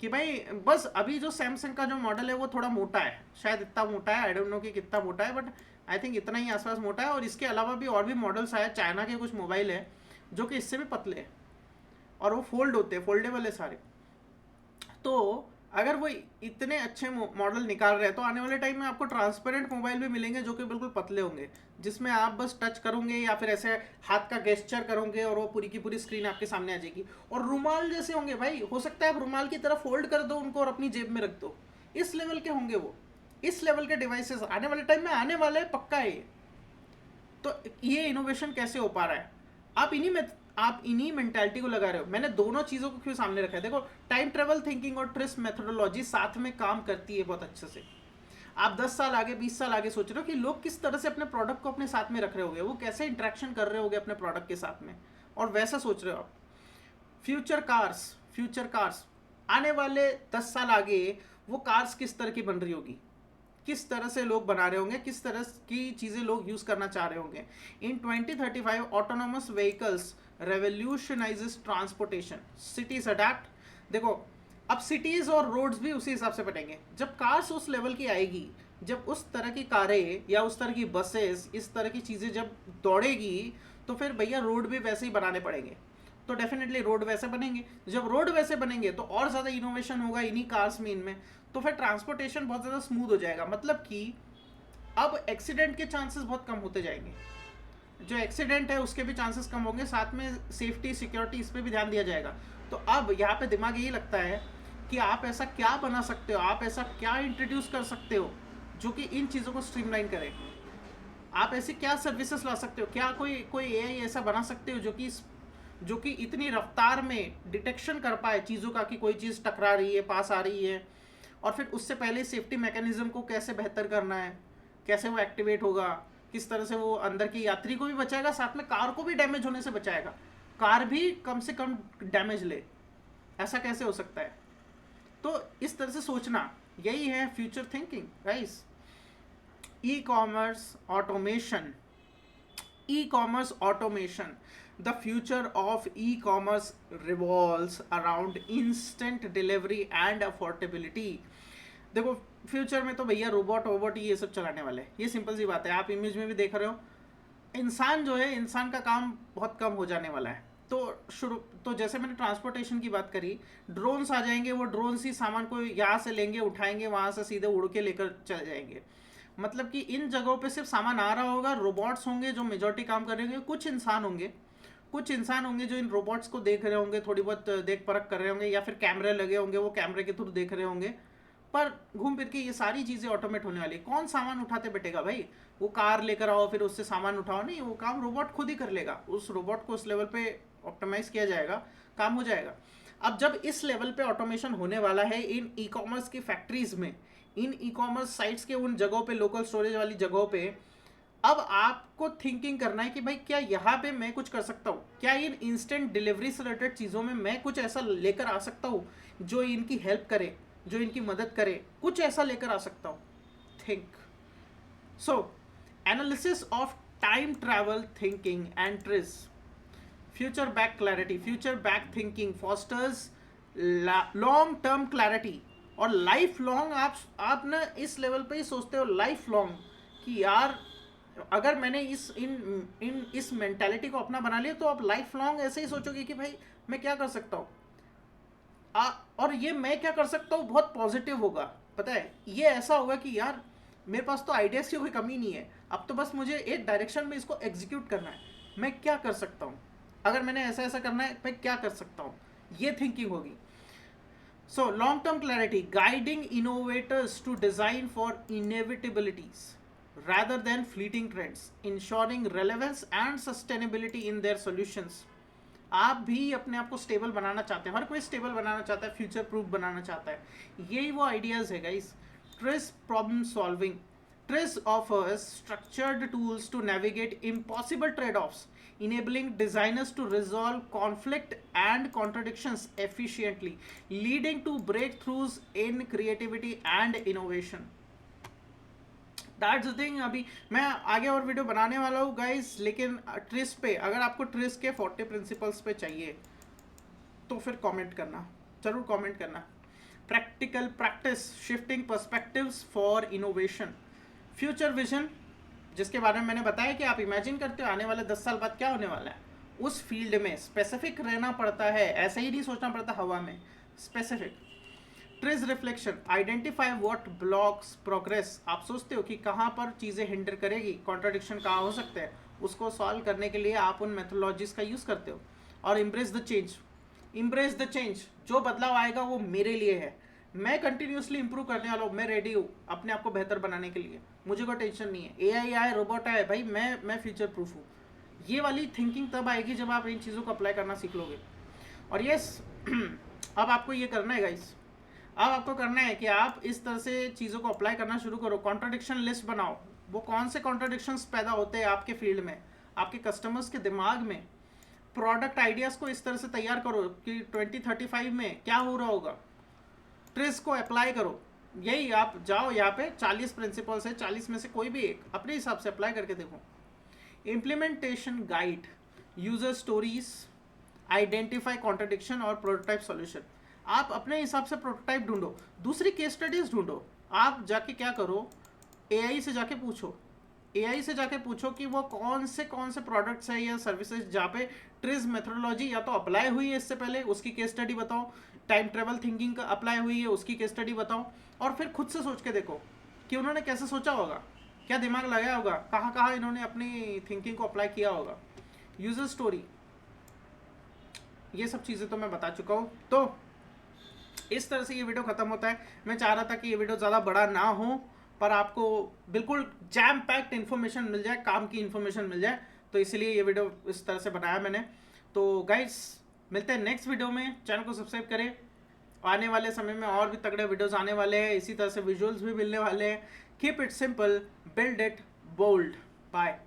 कि भाई बस अभी जो सैमसंग का जो मॉडल है वो थोड़ा मोटा है, शायद इतना मोटा है, आई डोंट नो कि कितना मोटा है, बट आई थिंक इतना ही आसपास मोटा है। और इसके अलावा भी और भी मॉडल्स आए, चाइना के कुछ मोबाइल है जो कि इससे भी पतले हैं और वो फोल्ड होते हैं, फोल्डेबल है सारे। तो अगर वो इतने अच्छे मॉडल निकाल रहे हैं तो आने वाले टाइम में आपको ट्रांसपेरेंट मोबाइल भी मिलेंगे जो कि बिल्कुल पतले होंगे, जिसमें आप बस टच करोगे या फिर ऐसे हाथ का गेस्चर करोगे और वो पूरी की पूरी स्क्रीन आपके सामने आ जाएगी। और रुमाल जैसे होंगे भाई, हो सकता है आप रुमाल की तरह फोल्ड कर दो उनको और अपनी जेब में रख दो, इस लेवल के होंगे वो। इस लेवल के डिवाइसेस आने वाले टाइम में आने वाले, पक्का है ये। तो ये इनोवेशन कैसे हो पा रहा है? आप आप इन्हीं मेंटालिटी को लगा रहे हो। मैंने दोनों चीज़ों को क्यों सामने रखा है, देखो टाइम ट्रेवल थिंकिंग और ट्रिस्ट मेथोडोलॉजी साथ में काम करती है बहुत अच्छे से। आप 10 साल आगे 20 साल आगे सोच रहे हो कि लोग किस तरह से अपने प्रोडक्ट को अपने साथ में रख रहे होंगे, वो कैसे इंटरेक्शन कर रहे होंगे अपने प्रोडक्ट के साथ में, और वैसा सोच रहे हो आप। फ्यूचर कार्स आने वाले 10 साल आगे वो कार्स किस तरह की बन रही होगी, किस तरह से लोग बना रहे होंगे, किस तरह की चीज़ें लोग यूज़ करना चाह रहे होंगे। In 2035 autonomous vehicles revolutionises transportation, cities adapt. देखो अब सिटीज़ और रोड्स भी उसी हिसाब से बनेंगे। जब कार्स उस लेवल की आएगी, जब उस तरह की कारें या उस तरह की बसेस, इस तरह की चीज़ें जब दौड़ेगी, तो फिर भैया रोड भी वैसे ही बनाने पड़ेंगे। तो डेफिनेटली रोड वैसे बनेंगे। जब रोड वैसे बनेंगे तो और ज़्यादा इनोवेशन होगा इन्हीं कार्स में, इनमें, तो फिर ट्रांसपोर्टेशन बहुत ज़्यादा स्मूथ हो जाएगा। मतलब कि अब एक्सीडेंट के चांसेस बहुत कम होते जाएंगे। जो एक्सीडेंट है उसके भी चांसेस कम होंगे, साथ में सेफ्टी सिक्योरिटी इस पर भी ध्यान दिया जाएगा। तो अब यहाँ पे दिमाग यही लगता है कि आप ऐसा क्या बना सकते हो, आप ऐसा क्या इंट्रोड्यूस कर सकते हो जो कि इन चीज़ों को स्ट्रीमलाइन करे। आप ऐसी क्या सर्विसेज ला सकते हो, क्या कोई एआई ऐसा बना सकते हो जो कि इतनी रफ्तार में डिटेक्शन कर पाए चीज़ों का कि कोई चीज़ टकरा रही है, पास आ रही है, और फिर उससे पहले सेफ्टी मैकेनिज्म को कैसे बेहतर करना है, कैसे वो एक्टिवेट होगा, किस तरह से वो अंदर की यात्री को भी बचाएगा, साथ में कार को भी डैमेज होने से बचाएगा, कार भी कम से कम डैमेज ले। ऐसा कैसे हो सकता है? तो इस तरह से सोचना, यही है future thinking guys. Ecommerce automation, the future of e-commerce revolves around instant delivery and affordability। देखो फ्यूचर में तो भैया रोबोट ये सब चलाने वाले हैं, ये सिंपल सी बात है। आप इमेज में भी देख रहे हो, इंसान जो है, इंसान का काम बहुत कम हो जाने वाला है। तो जैसे मैंने ट्रांसपोर्टेशन की बात करी, ड्रोन्स आ जाएंगे, वो ड्रोन्स ही सामान को यहाँ से लेंगे, उठाएंगे, वहाँ से सीधे उड़ के लेकर चले जाएंगे। मतलब कि इन जगहों पे सिर्फ सामान आ रहा होगा, रोबोट्स होंगे जो मेजॉरिटी काम कर रहे होंगे, कुछ इंसान होंगे जो इन रोबोट्स को देख रहे होंगे, थोड़ी बहुत देख परख कर रहे होंगे, या फिर कैमरे लगे होंगे, वो कैमरे के थ्रू देख रहे होंगे। पर घूम फिर के ये सारी चीज़ें ऑटोमेट होने वाली। कौन सामान उठाते बैठेगा भाई? वो कार लेकर आओ फिर उससे सामान उठाओ, नहीं, वो काम रोबोट खुद ही कर लेगा। उस रोबोट को उस लेवल पे ऑप्टिमाइज किया जाएगा, काम हो जाएगा। अब जब इस लेवल पे ऑटोमेशन होने वाला है इन ई कॉमर्स की फैक्ट्रीज में, इन ई कॉमर्स साइट्स के उन जगहों पे, लोकल स्टोरेज वाली जगहों पे, अब आपको थिंकिंग करना है कि भाई क्या यहाँ पे मैं कुछ कर सकता हूँ, क्या इन इंस्टेंट डिलीवरी से रिलेटेड चीज़ों में मैं कुछ ऐसा लेकर आ सकता हूँ जो इनकी हेल्प करे, जो इनकी मदद करे, कुछ ऐसा लेकर आ सकता हूँ। Think. So analysis of time travel thinking and trees, future back clarity, future back thinking fosters long term clarity और लाइफ लॉन्ग। आप ना इस लेवल पे ही सोचते हो लाइफ लॉन्ग कि यार अगर मैंने इस मेंटालिटी को अपना बना लिया, तो आप लाइफ लॉन्ग ऐसे ही सोचोगे कि भाई मैं क्या कर सकता हूँ, और ये मैं क्या कर सकता हूँ बहुत पॉजिटिव होगा। पता है, ये ऐसा होगा कि यार मेरे पास तो आइडियाज़ की कोई कमी नहीं है, अब तो बस मुझे एक डायरेक्शन में इसको एग्जीक्यूट करना है। मैं क्या कर सकता हूँ, अगर मैंने ऐसा ऐसा करना है मैं क्या कर सकता हूँ, ये थिंकिंग होगी। So long term clarity guiding innovators to design for inevitabilities rather than fleeting trends, ensuring relevance and sustainability in their solutions। आप भी अपने आप को स्टेबल बनाना चाहते हैं, हर कोई स्टेबल बनाना चाहता है, फ्यूचर प्रूफ बनाना चाहता है, यही वो आइडियाज़ है guys. TRIZ problem solving, TRIZ offers structured tools to navigate impossible trade offs, enabling designers to resolve conflict and contradictions efficiently, leading to breakthroughs in creativity and innovation। That's the thing. अभी मैं आगे और video बनाने वाला हूँ guys, लेकिन tris पे, अगर आपको ट्रिस के 40 प्रिंसिपल्स पे चाहिए तो फिर कमेंट करना, जरूर कमेंट करना। Practical practice, shifting perspectives for innovation, future vision, जिसके बारे में मैंने बताया कि आप इमेजिन करते हो आने वाले 10 साल बाद क्या होने वाला है, उस फील्ड में स्पेसिफिक रहना पड़ता है, ऐसे ही नहीं सोचना पड़ता हवा में, specific. Trees reflection, identify what blocks progress, आप सोचते हो कि कहाँ पर चीज़ें हिंडर करेगी, कॉन्ट्राडिक्शन कहाँ हो सकते हैं, उसको सॉल्व करने के लिए आप उन मेथोलॉजीज का यूज़ करते हो। और embrace the change, embrace the change, जो बदलाव आएगा वो मेरे लिए है, मैं कंटिन्यूसली इंप्रूव करने वाला हूँ, मैं रेडी हूँ अपने आप को बेहतर बनाने के लिए, मुझे कोई टेंशन नहीं है। एआई आए, रोबोट आए, भाई मैं फ्यूचर प्रूफ हूँ, ये वाली थिंकिंग तब आएगी जब आप इन चीज़ों को अप्लाई करना सीख लोगे। और यस अब आपको ये करना है गाइस, अब आपको करना है कि आप इस तरह से चीज़ों को अप्लाई करना शुरू करो। कॉन्ट्राडिक्शन लिस्ट बनाओ। वो कौन से कॉन्ट्राडिक्शंस पैदा होते हैं आपके फील्ड में, आपके कस्टमर्स के दिमाग में। प्रोडक्ट आइडियाज़ को इस तरह से तैयार करो कि 2035 में क्या हो रहा होगा। ट्रिस को अप्लाई करो। यही आप जाओ यहाँ पे 40 प्रिंसिपल्स है, 40 में से कोई भी एक अपने हिसाब से अप्लाई करके देखो। Implementation guide, user stories, identify contradiction और प्रोटोटाइप सॉल्यूशन। आप अपने हिसाब से प्रोटोटाइप ढूंढो, दूसरी केस स्टडीज ढूंढो। आप जाके क्या करो, एआई से जाके पूछो। एआई से जाके पूछो कि वो कौन से प्रोडक्ट्स है या सर्विसेज जहाँ पे ट्रिज मेथोडोलॉजी या तो अप्लाई हुई है इससे पहले, उसकी केस स्टडी बताओ। टाइम ट्रेवल थिंकिंग का अप्लाई हुई है, उसकी केस स्टडी बताओ। और फिर खुद से सोच के देखो कि उन्होंने कैसे सोचा होगा, क्या दिमाग लगाया होगा, कहाँ कहाँ इन्होंने अपनी थिंकिंग को अप्लाई किया होगा। यूजर स्टोरी, ये सब चीज़ें तो मैं बता चुका हूँ। तो इस तरह से ये वीडियो ख़त्म होता है। मैं चाह रहा था कि ये वीडियो ज़्यादा बड़ा ना हो, पर आपको बिल्कुल जैम पैक्ड इन्फॉर्मेशन मिल जाए, काम की इन्फॉर्मेशन मिल जाए, तो इसलिए ये वीडियो इस तरह से बनाया मैंने। तो गाइस मिलते हैं नेक्स्ट वीडियो में। चैनल को सब्सक्राइब करें। आने वाले समय में और भी तगड़े वीडियोस आने वाले हैं, इसी तरह से विजुअल्स भी मिलने वाले हैं। Keep it simple, build it bold. Bye.